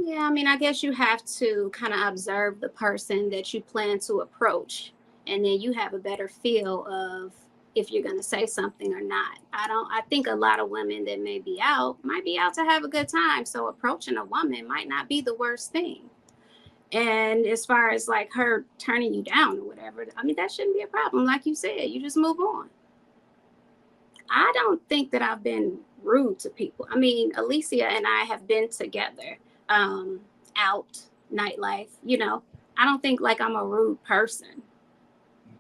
Yeah, I mean, I guess you have to kind of observe the person that you plan to approach, and then you have a better feel of if you're going to say something or not. I think a lot of women that may be out might be out to have a good time. So approaching a woman might not be the worst thing. And as far as like her turning you down or whatever, I mean, that shouldn't be a problem. Like you said, you just move on. I don't think that I've been rude to people. I mean, Alicia and I have been together, out nightlife. I don't think like I'm a rude person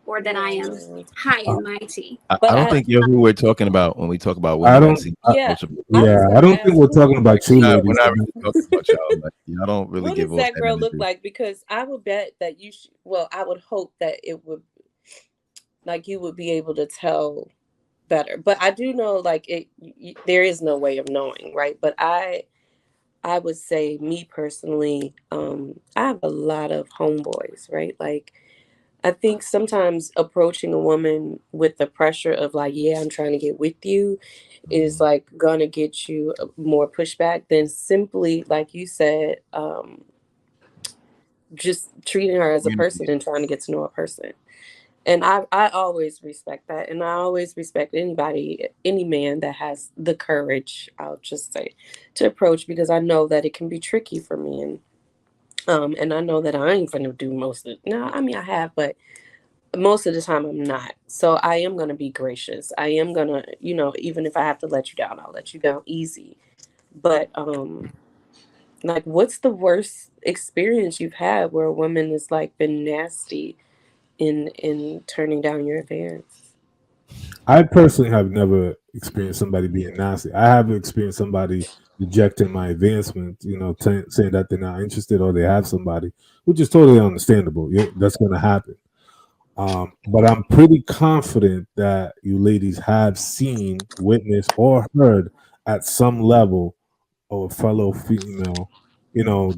or that I am Yeah. high Uh, and mighty. I But don't think you're who we're talking about when we talk about I women that don't. seem yeah, approachable. I was Yeah, I gonna don't think ask we're what talking about you, We're ladies. not really talking about y'all. Like, y'all don't really what give does off that that girl look energy. like? Because I would bet that well, I would hope that it would, like, you would be able to tell better. But I do know, like, there is no way of knowing, right? But I would say, me personally, I have a lot of homeboys, right? Like, I think sometimes approaching a woman with the pressure of, like, yeah, I'm trying to get with you, is Mhm. like gonna get you more pushback than simply, like you said, just treating her as a person Communicate. and trying to get to know a person. And I always respect that, and I always respect any man that has the courage, I'll just say, to approach, because I know that it can be tricky for me, and I know that I ain't gonna do most of it. No, I mean, I have, but most of the time I'm not. So I am gonna be gracious. I am gonna, even if I have to let you down, I'll let you down easy. But like, what's the worst experience you've had where a woman has, like, been nasty in turning down your advance? I personally have never experienced somebody being nasty. I have experienced somebody rejecting my advancement, saying that they're not interested or they have somebody, which is totally understandable. Yeah, that's going to happen. But I'm pretty confident that you ladies have seen, witnessed, or heard at some level of a fellow female,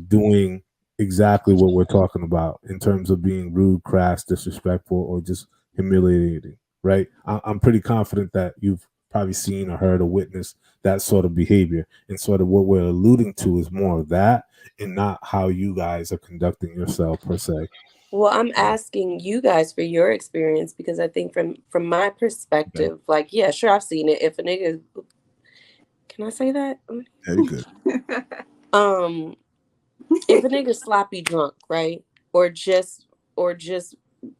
doing exactly what we're talking about in terms of being rude, crass, disrespectful, or just humiliating, right? I'm pretty confident that you've probably seen or heard or witnessed that sort of behavior. And sort of what we're alluding to is more of that and not how you guys are conducting yourself per se. Well, I'm asking you guys for your experience, because I think from my Okay. perspective, like, yeah, sure, I've seen it. If a nigga, can I say that? Yeah, you good. Um, if a nigga sloppy drunk, right, or just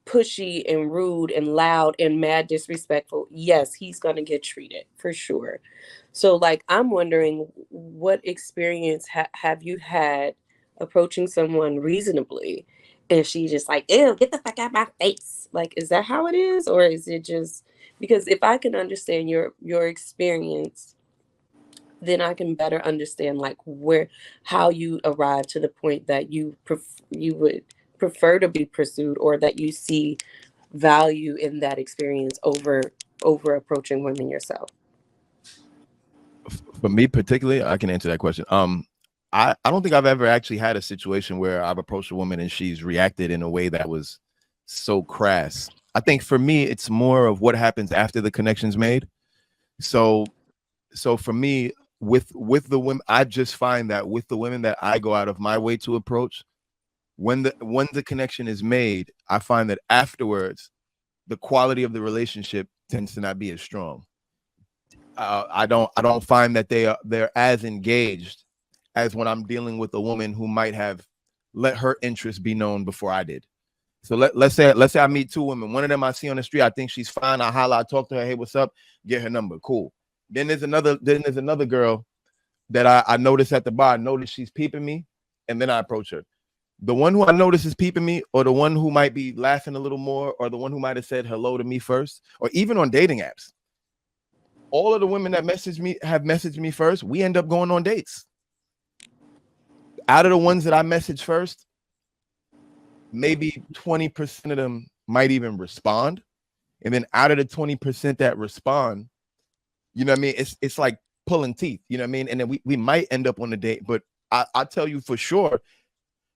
pushy and rude and loud and mad disrespectful, yes, he's gonna get treated for sure. So, like, I'm wondering, what experience have you had approaching someone reasonably, and she just like, ew, get the fuck out my face? Like, is that how it is, or is it just because, if I can understand your experience, then I can better understand, like, how you arrive to the point that you would prefer to be pursued, or that you see value in that experience over approaching women yourself. For me particularly, I can answer that question. I don't think I've ever actually had a situation where I've approached a woman and she's reacted in a way that was so crass. I think for me, it's more of what happens after the connection's made. So, so for me, with the women, I just find that with the women that I go out of my way to approach, when the connection is made, I find that afterwards, the quality of the relationship tends to not be as strong. I don't find that they're as engaged as when I'm dealing with a woman who might have let her interest be known before I did. So let's say I meet two women. One of them I see on the street. I think she's fine. I holla. I talk to her. Hey, what's up? Get her number. Cool. Then there's another girl that I notice at the bar. I notice she's peeping me, and then I approach her. The one who I notice is peeping me, or the one who might be laughing a little more, or the one who might have said hello to me first, or even on dating apps, all of the women that messaged me first, we end up going on dates. Out of the ones that I message first, maybe 20% of them might even respond. And then out of the 20% that respond, you know what I mean? It's like pulling teeth, you know what I mean? And then we might end up on a date, but I tell you for sure,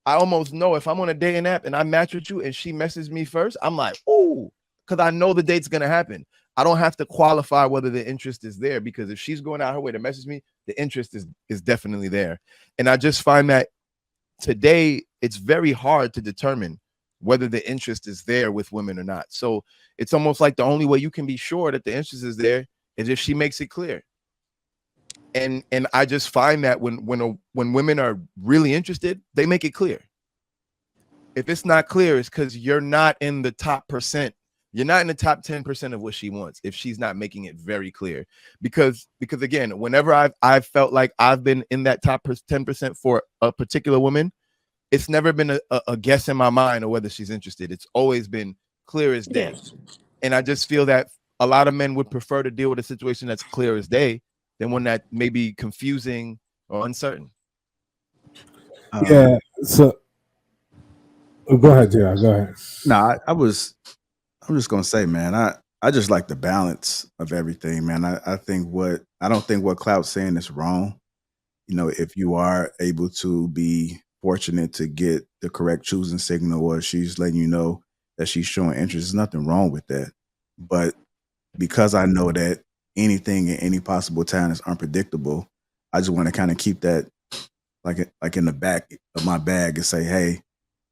I almost know if I'm on a dating app and I match with you and she messages me first, I'm like, oh, because I know the date's gonna happen. I don't have to qualify whether the interest is there, because if she's going out her way to message me, the interest is definitely there. And I just find that today it's very hard to determine whether the interest is there with women or not. So it's almost like the only way you can be sure that the interest is there is if she makes it clear. And I just find that when women are really interested, they make it clear. If it's not clear, it's because you're not in the top percent. You're not in the top 10% of what she wants if she's not making it very clear. Because again, whenever I've felt like I've been in that top 10% for a particular woman, it's never been a guess in my mind or whether she's interested. It's always been clear as day. Yes. And I just feel that a lot of men would prefer to deal with a situation that's clear as day than one that may be confusing or uncertain. Yeah. So go ahead, JR. Go ahead. No, I'm just gonna say, man, I just like the balance of everything, man. I don't think what Cloud's saying is wrong. You know, if you are able to be fortunate to get the correct choosing signal, or she's letting you know that she's showing interest, there's nothing wrong with that. But because I know that anything at any possible time is unpredictable, I just want to kind of keep that like in the back of my bag and say, hey,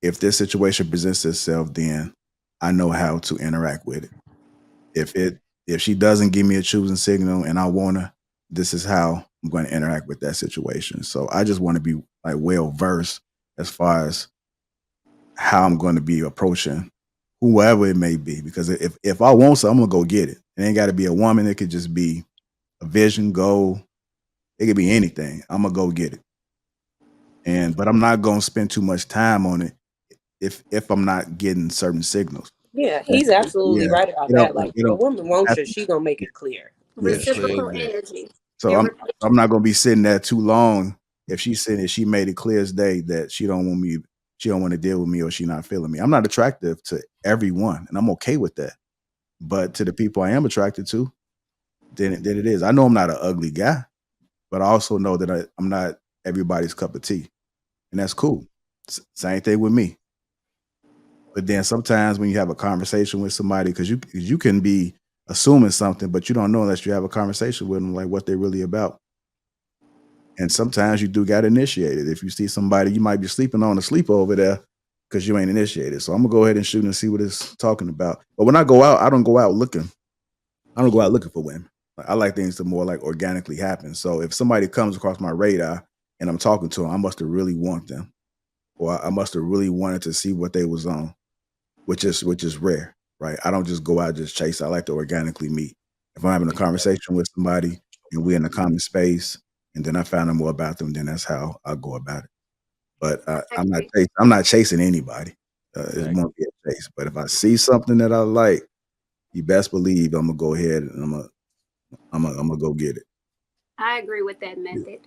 if this situation presents itself, then I know how to interact with it. If she doesn't give me a choosing signal and I want to, this is how I'm going to interact with that situation. So I just want to be like well versed as far as how I'm going to be approaching whoever it may be. Because if I want something, I'm gonna go get it. It ain't got to be a woman. It could just be a vision, goal. It could be anything. I'm gonna go get it. But I'm not gonna spend too much time on it if I'm not getting certain signals. Yeah, he's absolutely right about that. Like, if a woman wants you, she gonna make it clear. Reciprocal energy. So I'm not gonna be sitting there too long if she made it clear as day that she don't want to deal with me, or she not feeling me. I'm not attractive to everyone, and I'm okay with that. But to the people I am attracted to, then it is. I know I'm not an ugly guy, but I also know that I'm not everybody's cup of tea, and that's cool. Same thing with me. But then sometimes when you have a conversation with somebody, because you can be assuming something, but you don't know unless you have a conversation with them, like what they're really about. And sometimes you do got initiated. If you see somebody, you might be sleeping on a sleepover there because you ain't initiated. So I'm gonna go ahead and shoot and see what it's talking about. But when I go out, I don't go out looking for women. I like things to more like organically happen. So if somebody comes across my radar and I'm talking to them, I must have really want them, or I must have really wanted to see what they was on, which is rare, right? I don't just go out just chase. I like to organically meet. If I'm having a conversation with somebody and we're in a common space, and then I find out more about them, then that's how I go about it. But I'm not chasing anybody. It won't be a chase. But if I see something that I like, you best believe I'm gonna go ahead and I'm gonna go get it. I agree with that method.